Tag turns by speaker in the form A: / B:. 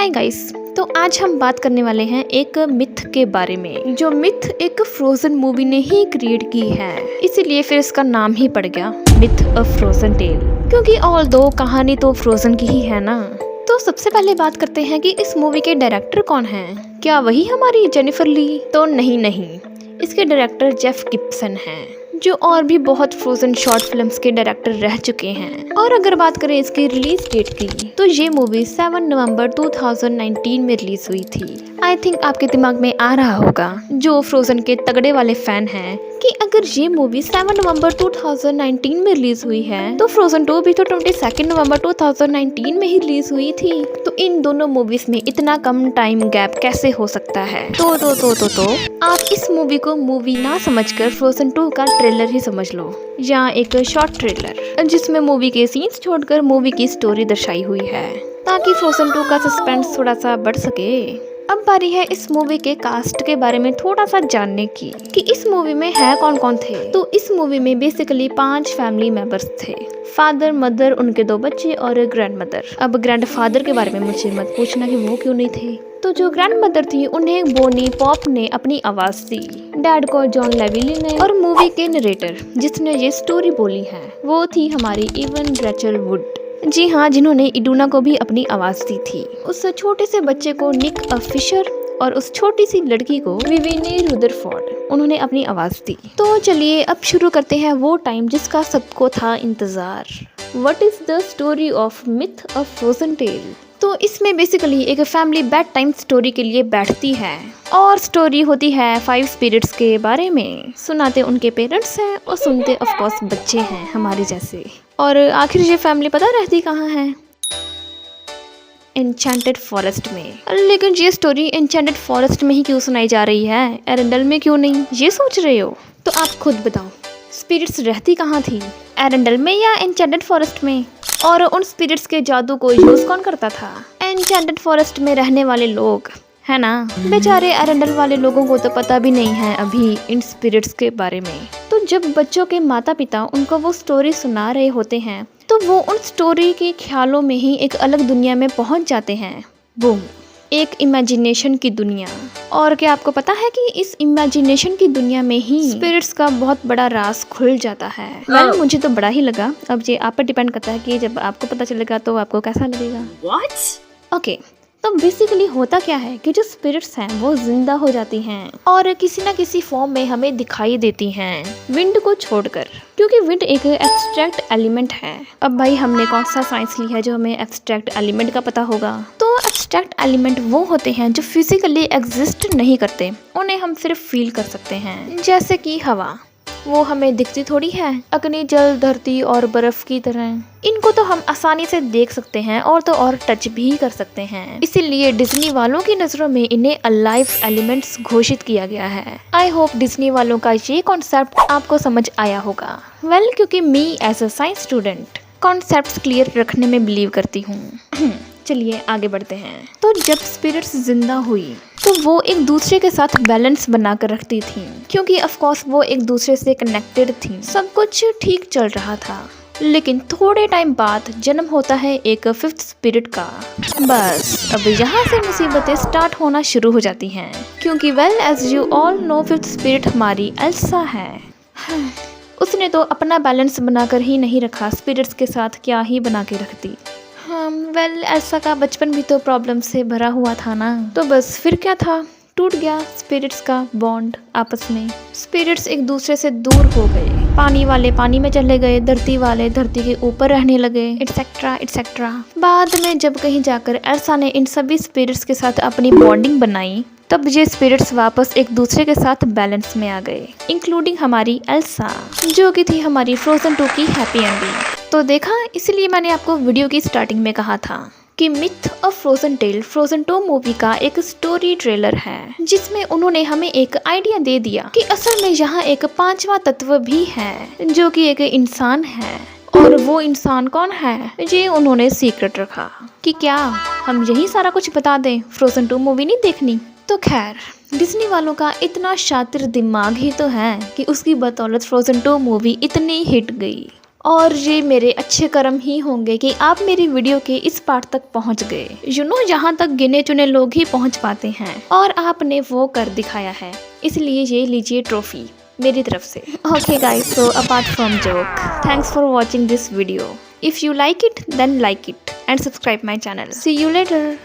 A: Hi guys, तो आज हम बात करने वाले हैं एक मिथ के बारे में, जो मिथ एक फ्रोजन मूवी ने ही क्रिएट की है, इसीलिए फिर इसका नाम ही पड़ गया मिथ अ फ्रोजन टेल। क्योंकि ऑल दो कहानी तो फ्रोजन की ही है ना। तो सबसे पहले बात करते हैं कि इस मूवी के डायरेक्टर कौन हैं। क्या वही हमारी जेनिफर ली? तो नहीं, इसके डायरेक्टर जेफ गिब्सन हैं, जो और भी बहुत फ्रोजन शॉर्ट फिल्म्स के डायरेक्टर रह चुके हैं। और अगर बात करें इसकी रिलीज डेट की, तो ये मूवी 7 नवंबर 2019 में रिलीज हुई थी। आई थिंक आपके दिमाग में आ रहा होगा, जो फ्रोजन के तगड़े वाले फैन हैं, कि अगर ये मूवी 7 नवंबर 2019 में रिलीज हुई है, तो फ्रोजन 2 भी तो 22 नवंबर 2019 में ही रिलीज हुई थी। तो इन दोनों मूवीज में इतना कम टाइम गैप कैसे हो सकता है? तो आप इस मूवी को मूवी ना समझकर फ्रोजन 2 का ट्रेलर ही समझ लो, या एक शॉर्ट ट्रेलर जिसमें मूवी के सीन्स छोड़कर मूवी की स्टोरी दर्शाई हुई है, ताकि फ्रोजन 2 का सस्पेंस थोड़ा सा बढ़ सके। अब बारी है इस मूवी के कास्ट के बारे में थोड़ा सा जानने की, कि इस मूवी में है कौन कौन थे। तो इस मूवी में बेसिकली 5 फैमिली मेंबर्स थे, फादर, मदर, उनके 2 बच्चे और ग्रैंड मदर। अब ग्रैंड फादर के बारे में मुझे मत पूछना कि वो क्यों नहीं थे। तो जो ग्रैंड मदर थी, उन्हें बोनी पॉप ने अपनी आवाज दी। डैड को जॉन लेविली ने, और मूवी के नरेटर जिसने ये स्टोरी बोली है, वो थी हमारी इवन रेचल वुड। जी हाँ, जिन्होंने इडूना को भी अपनी आवाज दी थी। उस छोटे से बच्चे को निक फिशर, और उस छोटी सी लड़की को विविनी रुदरफोर्ड, उन्होंने अपनी आवाज दी। तो चलिए अब शुरू करते हैं वो टाइम जिसका सबको था इंतजार। What is the story of myth a frozen tale? तो इसमें बेसिकली एक फैमिली बेड टाइम स्टोरी के लिए बैठती है, और स्टोरी होती है 5 स्पिरिट्स के बारे में। सुनाते उनके पेरेंट्स हैं और सुनते ऑफ कोर्स बच्चे हैं हमारे जैसे। और आखिर ये फैमिली पता रहती कहाँ है? एन्चेंटेड फॉरेस्ट में। लेकिन ये स्टोरी एन्चेंटेड फॉरेस्ट में ही क्यों सुनाई जा रही है, एरेंडल में क्यों नहीं? ये सोच रहे हो? तो आप खुद बताओ, स्पिरिट्स रहती कहाँ थी, एरेंडल में या एन्चेंटेड फॉरेस्ट में? और उन स्पिरिट्स के जादू को यूज कौन करता था? एन्चेंटेड फॉरेस्ट में रहने वाले लोग, है ना। बेचारे एरेंडल वाले लोगों को तो पता भी नहीं है अभी इन स्पिरिट्स के बारे में। तो जब बच्चों के माता पिता उनको वो स्टोरी सुना रहे होते हैं, तो वो उन स्टोरी के ख्यालों में ही एक अलग दुनिया में पहुंच जाते हैं। बूम, एक इमेजिनेशन की दुनिया। और क्या आपको पता है कि इस इमेजिनेशन की दुनिया में ही स्पिरिट्स का बहुत बड़ा राज खुल जाता है। वेल, मुझे तो बड़ा ही लगा। अब ये आप पर डिपेंड करता है कि जब आपको पता चलेगा तो आपको कैसा लगेगा। व्हाट? ओके, तो बेसिकली होता क्या है कि जो स्पिरिट्स हैं वो जिंदा हो जाती हैं और किसी ना किसी फॉर्म में हमें दिखाई देती हैं, विंड को छोड़कर, क्योंकि विंड एक एब्स्ट्रैक्ट एलिमेंट है। अब भाई, हमने कौन सा साइंस लिया है जो हमें एब्स्ट्रैक्ट एलिमेंट का पता होगा? तो एब्स्ट्रैक्ट एलिमेंट वो होते हैं जो फिजिकली एग्जिस्ट नहीं करते, उन्हें हम सिर्फ फील कर सकते हैं। जैसे कि हवा, वो हमें दिखती थोड़ी है, अग्नि, जल, धरती और बर्फ की तरह। इनको तो हम आसानी से देख सकते हैं और तो और टच भी कर सकते हैं। इसीलिए डिज्नी वालों की नजरों में इन्हें अलाइव एलिमेंट्स घोषित किया गया है। आई होप डिज्नी वालों का ये कॉन्सेप्ट आपको समझ आया होगा। वेल, क्योंकि me as a science student concepts clear रखने में बिलीव करती हूँ। चलिए आगे बढ़ते हैं। तो जब स्पिरिट्स जिंदा हुई, तो वो एक दूसरे के साथ बैलेंस बनाकर रखती थी, क्योंकि ऑफ कोर्स वो एक दूसरे से कनेक्टेड थी। सब कुछ ठीक चल रहा था, लेकिन थोड़े टाइम बाद जन्म होता है एक 5th स्पिरिट का। बस अब यहाँ से मुसीबतें स्टार्ट होना शुरू हो जाती हैं, क्योंकि well as you all know 5th spirit हमारी एल्सा है। उसने तो अपना बैलेंस बनाकर ही नहीं रखा, स्पिरिट्स के साथ क्या ही बना के रखती। वेल, एल्सा का बचपन भी तो प्रॉब्लम से भरा हुआ था ना। तो बस फिर क्या था, टूट गया स्पिरिट्स का बॉन्ड आपस में। स्पिरिट्स एक दूसरे से दूर हो गए। पानी वाले पानी में चले गए, धरती वाले धरती के ऊपर रहने लगे, एटसेट्रा एटसेट्रा। बाद में जब कहीं जाकर एल्सा ने इन सभी स्पिरिट्स के साथ अपनी बॉन्डिंग बनाई, तब ये स्पिरिट्स वापस एक दूसरे के साथ बैलेंस में आ गए, इंक्लूडिंग हमारी एल्सा, जो कि थी हमारी फ्रोजन 2 की हैप्पी एंडिंग। तो देखा, इसलिए मैंने आपको वीडियो की स्टार्टिंग में कहा था कि myth of frozen tale frozen 2 movie का एक स्टोरी ट्रेलर है, जिसमें उन्होंने हमें एक आइडिया दे दिया कि असल में यहाँ एक 5वां तत्व भी है, जो कि एक इंसान है। और वो इंसान कौन है, ये उन्होंने सीक्रेट रखा। कि क्या हम यही सारा कुछ बता दें, फ्रोजन 2 मूवी नहीं देखनी? तो खैर, डिज्नी वालों का इतना शातिर दिमाग ही तो है कि उसकी बदौलत फ्रोजन 2 मूवी इतनी हिट गई। और ये मेरे अच्छे कर्म ही होंगे कि आप मेरी वीडियो के इस पार्ट तक पहुंच गए। जहां तक गिने चुने लोग ही पहुंच पाते हैं, और आपने वो कर दिखाया है, इसलिए ये लीजिए ट्रॉफी मेरी तरफ से। Okay guys, so apart from joke, thanks for watching this video. If you like it then like it and subscribe my channel. See you letter.